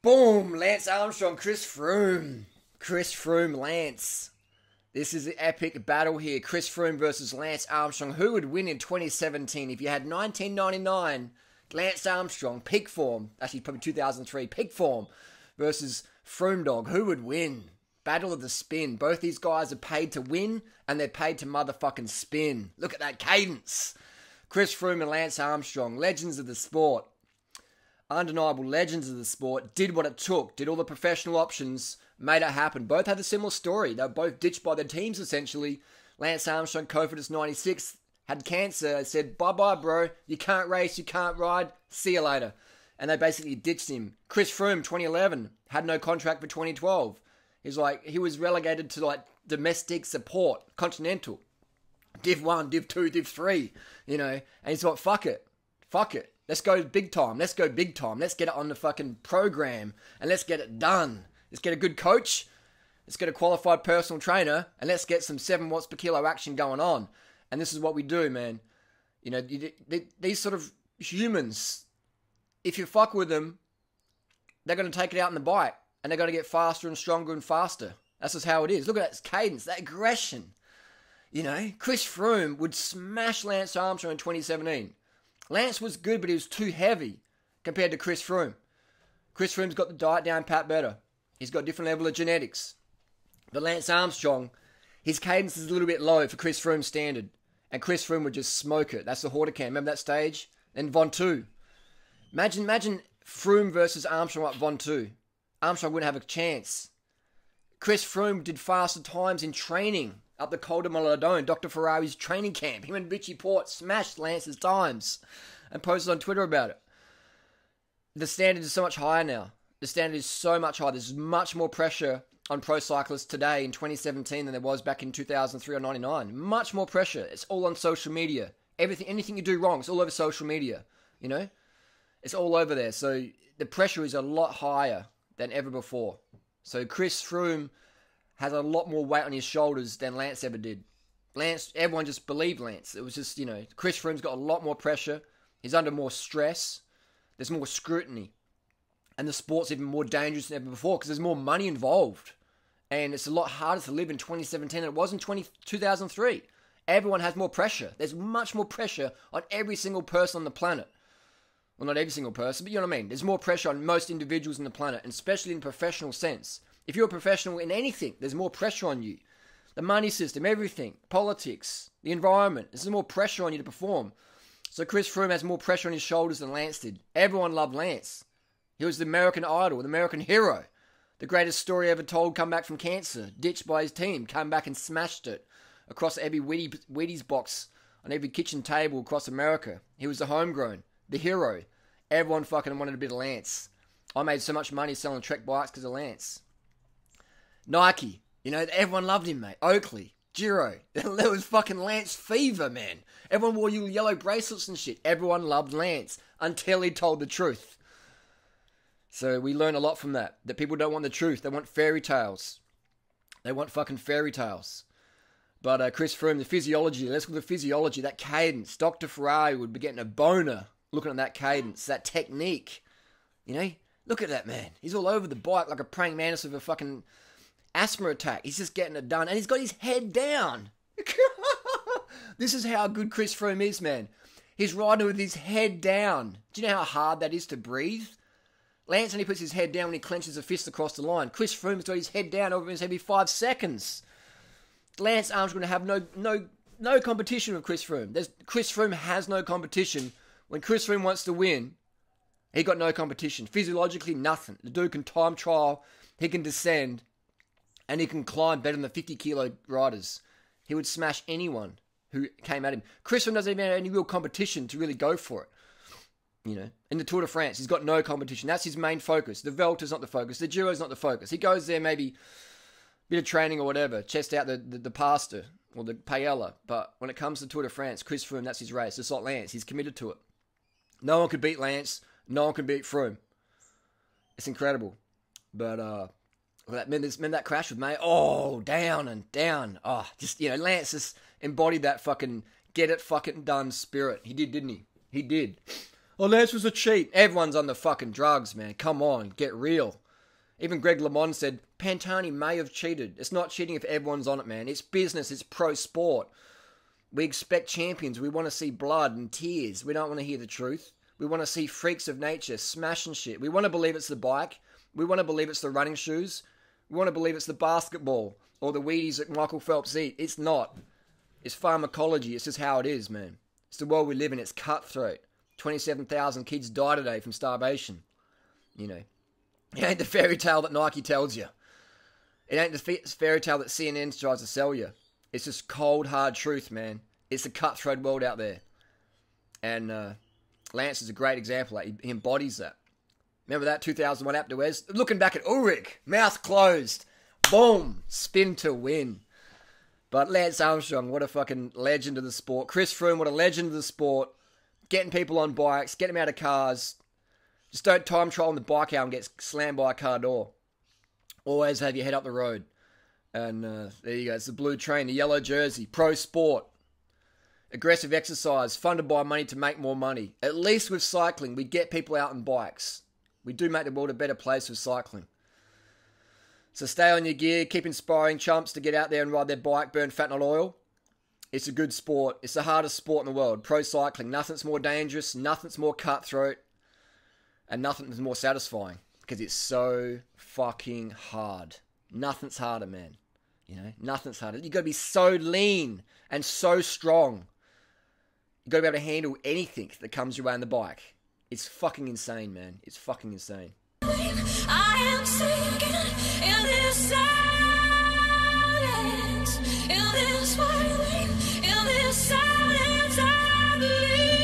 Boom! Lance Armstrong, Chris Froome. Chris Froome, Lance. This is an epic battle here. Chris Froome versus Lance Armstrong. Who would win in 2017 if you had 1999 Lance Armstrong, peak form, actually probably 2003, peak form, versus Froome Dog? Who would win? Battle of the spin. Both these guys are paid to win, and they're paid to motherfucking spin. Look at that cadence. Chris Froome and Lance Armstrong, legends of the sport. Undeniable legends of the sport, did what it took, did all the professional options, made it happen. Both had a similar story. They were both ditched by their teams, essentially. Lance Armstrong, Cofidis 96, had cancer, said, bye-bye, bro. You can't race, you can't ride. See you later. And they basically ditched him. Chris Froome, 2011, had no contract for 2012. He was relegated to, domestic support, continental. Div 1, Div 2, Div 3, And he's like, fuck it. Let's go big time. Let's go big time. Let's get it on the fucking program and let's get it done. Let's get a good coach. Let's get a qualified personal trainer and let's get some 7 watts per kilo action going on. And this is what we do, man. These sort of humans, if you fuck with them, they're going to take it out on the bike and they're going to get faster and stronger and faster. That's just how it is. Look at that cadence, that aggression. Chris Froome would smash Lance Armstrong in 2017. Lance was good, but he was too heavy compared to Chris Froome. Chris Froome's got the diet down pat better. He's got a different level of genetics. But Lance Armstrong, his cadence is a little bit low for Chris Froome's standard. And Chris Froome would just smoke it. That's the Horticam. Remember that stage? Then Ventoux. Imagine Froome versus Armstrong at Ventoux. Armstrong wouldn't have a chance. Chris Froome did faster times in training up the Col de Moladone, Dr. Ferrari's training camp. Him and Richie Port smashed Lance's times and posted on Twitter about it. The standard is so much higher now. The standard is so much higher. There's much more pressure on pro cyclists today in 2017 than there was back in 2003 or 99. Much more pressure. It's all on social media. Anything you do wrong, it's all over social media. It's all over there. So the pressure is a lot higher than ever before. So Chris Froome has a lot more weight on his shoulders than Lance ever did. Everyone just believed Lance. It was just, Chris Froome's got a lot more pressure. He's under more stress. There's more scrutiny. And the sport's even more dangerous than ever before because there's more money involved. And it's a lot harder to live in 2017 than it was in 2003. Everyone has more pressure. There's much more pressure on every single person on the planet. Well, not every single person, but you know what I mean. There's more pressure on most individuals on the planet, and especially in the professional sense. If you're a professional in anything, there's more pressure on you. The money system, everything, politics, the environment, there's more pressure on you to perform. So Chris Froome has more pressure on his shoulders than Lance did. Everyone loved Lance. He was the American idol, the American hero. The greatest story ever told, come back from cancer, ditched by his team, came back and smashed it across every Wheaties box on every kitchen table across America. He was the homegrown, the hero. Everyone fucking wanted a bit of Lance. I made so much money selling Trek bikes because of Lance. Nike, everyone loved him, mate. Oakley, Giro, there was fucking Lance fever, man. Everyone wore yellow bracelets and shit. Everyone loved Lance until he told the truth. So we learn a lot from that people don't want the truth. They want fairy tales. They want fucking fairy tales. But Chris Froome, the physiology, let's look at the physiology, that cadence. Dr. Ferrari would be getting a boner looking at that cadence, that technique. Look at that, man. He's all over the bike like a praying mantis with a fucking asthma attack. He's just getting it done. And he's got his head down. This is how good Chris Froome is, man. He's riding with his head down. Do you know how hard that is to breathe? Lance only puts his head down when he clenches a fist across the line. Chris Froome's got his head down over his head every 5 seconds. Lance Armstrong going to have no competition with Chris Froome. Chris Froome has no competition. When Chris Froome wants to win, he got no competition. Physiologically, nothing. The dude can time trial, he can descend, and he can climb better than the 50-kilo riders. He would smash anyone who came at him. Chris Froome doesn't even have any real competition to really go for it. In the Tour de France, he's got no competition. That's his main focus. The Vuelta's not the focus. The Giro's not the focus. He goes there maybe a bit of training or whatever, chest out the pasta or the paella. But when it comes to Tour de France, Chris Froome, that's his race. It's like Lance. He's committed to it. No one could beat Lance. No one can beat Froome. It's incredible. But, remember that crash with May? Oh, down and down. Oh, Lance just embodied that fucking get it fucking done spirit. He did, didn't he? He did. Oh, Lance was a cheat. Everyone's on the fucking drugs, man. Come on, get real. Even Greg LeMond said, Pantani may have cheated. It's not cheating if everyone's on it, man. It's business. It's pro sport. We expect champions. We want to see blood and tears. We don't want to hear the truth. We want to see freaks of nature smashing shit. We want to believe it's the bike. We want to believe it's the running shoes. We want to believe it's the basketball or the Wheaties that Michael Phelps eat. It's not. It's pharmacology. It's just how it is, man. It's the world we live in. It's cutthroat. 27,000 kids die today from starvation. You know, it ain't the fairy tale that Nike tells you. It ain't the fairy tale that CNN tries to sell you. It's just cold, hard truth, man. It's a cutthroat world out there. And Lance is a great example. He embodies that. Remember that 2001 Alpe d'Huez? Looking back at Ulrich, mouth closed. Boom, spin to win. But Lance Armstrong, what a fucking legend of the sport. Chris Froome, what a legend of the sport. Getting people on bikes, getting them out of cars. Just don't time trial on the bike out and get slammed by a car door. Always have your head up the road. And there you go. It's the blue train, the yellow jersey, pro sport. Aggressive exercise, funded by money to make more money. At least with cycling, we get people out on bikes. We do make the world a better place with cycling. So stay on your gear, keep inspiring chumps to get out there and ride their bike, burn fat, not oil. It's a good sport. It's the hardest sport in the world. Pro cycling. Nothing's more dangerous. Nothing's more cutthroat. And nothing's more satisfying. Because it's so fucking hard. Nothing's harder, man. You know, nothing's harder. You've got to be so lean and so strong. You've got to be able to handle anything that comes your way on the bike. It's fucking insane, man. It's fucking insane. I am sinking in this silence, in this silence, I believe.